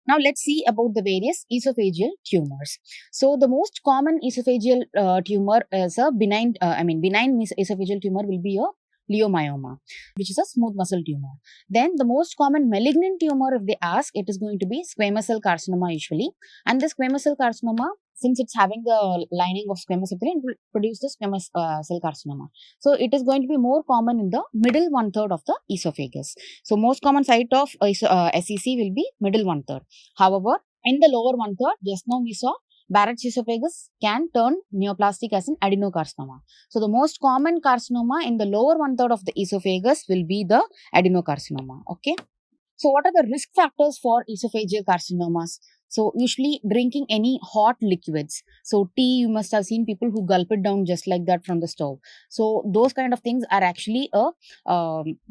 Now let's see about the various esophageal tumors. So the most common esophageal tumor is a benign esophageal tumor will be a leiomyoma, which is a smooth muscle tumor. Then the most common malignant tumor, if they ask, it is going to be squamous cell carcinoma usually. And this squamous cell carcinoma, since it's having the lining of squamous epithelium, it will produce the squamous cell carcinoma. So it is going to be more common in the middle 1/3 of the esophagus. So most common site of SEC will be middle 1/3. However, in the lower 1/3, just now we saw Barrett's esophagus can turn neoplastic as an adenocarcinoma. So the most common carcinoma in the lower 1/3 of the esophagus will be the adenocarcinoma. Okay. So what are the risk factors for esophageal carcinomas? So usually drinking any hot liquids. So tea, you must have seen people who gulp it down just like that from the stove. So those kind of things are actually a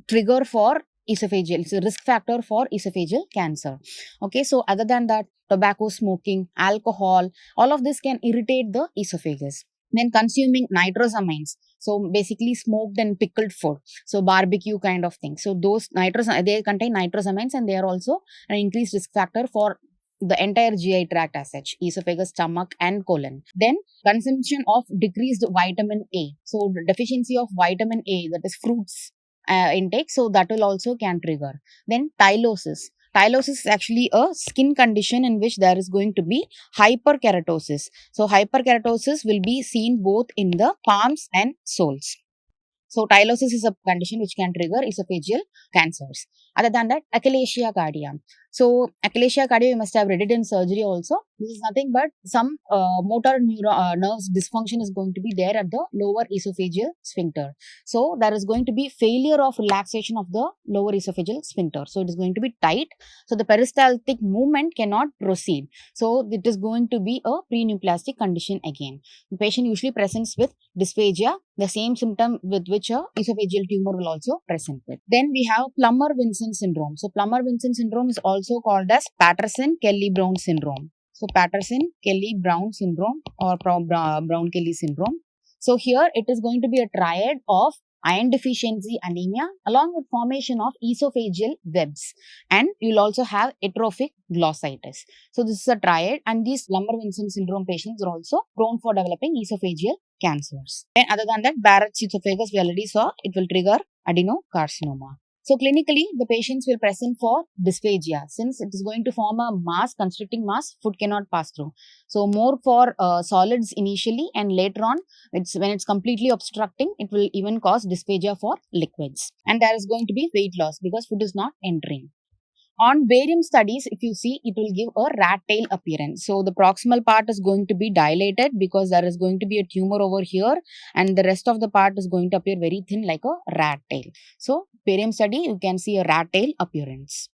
trigger for esophageal. It's a risk factor for esophageal cancer. Okay, so other than that, tobacco smoking, alcohol, all of this can irritate the esophagus. Then consuming nitrosamines. So basically smoked and pickled food. So barbecue kind of thing. So those they contain nitrosamines and they are also an increased risk factor for the entire GI tract as such, esophagus, stomach and colon. Then consumption of decreased vitamin A. So deficiency of vitamin A, that is fruits intake. So that will also can trigger. Then tylosis. Tylosis is actually a skin condition in which there is going to be hyperkeratosis. So hyperkeratosis will be seen both in the palms and soles. So tylosis is a condition which can trigger esophageal cancers. Other than that, achalasia cardia. So achalasia cardia, you must have read it in surgery also. This is nothing but some motor nerves dysfunction is going to be there at the lower esophageal sphincter. So there is going to be failure of relaxation of the lower esophageal sphincter. So it is going to be tight. So the peristaltic movement cannot proceed. So it is going to be a preneoplastic condition again. The patient usually presents with dysphagia, the same symptom with which a esophageal tumor will also present with. Then we have Plummer-Vinson syndrome. So Plummer-Vinson syndrome is also called as Patterson-Kelly-Brown syndrome. So Patterson-Kelly-Brown syndrome or Brown-Kelly syndrome. So here it is going to be a triad of iron deficiency anemia along with formation of esophageal webs, and you'll also have atrophic glossitis. So this is a triad, and these Plummer-Vinson syndrome patients are also prone for developing esophageal cancers. And other than that, Barrett's esophagus we already saw, it will trigger adenocarcinoma. So clinically, the patients will present for dysphagia. Since it is going to form a mass, constricting mass, food cannot pass through. So more for solids initially, and later on, when it's completely obstructing, it will even cause dysphagia for liquids. And there is going to be weight loss because food is not entering. On barium studies, if you see, it will give a rat tail appearance. So the proximal part is going to be dilated because there is going to be a tumor over here, and the rest of the part is going to appear very thin like a rat tail. So barium study, you can see a rat tail appearance.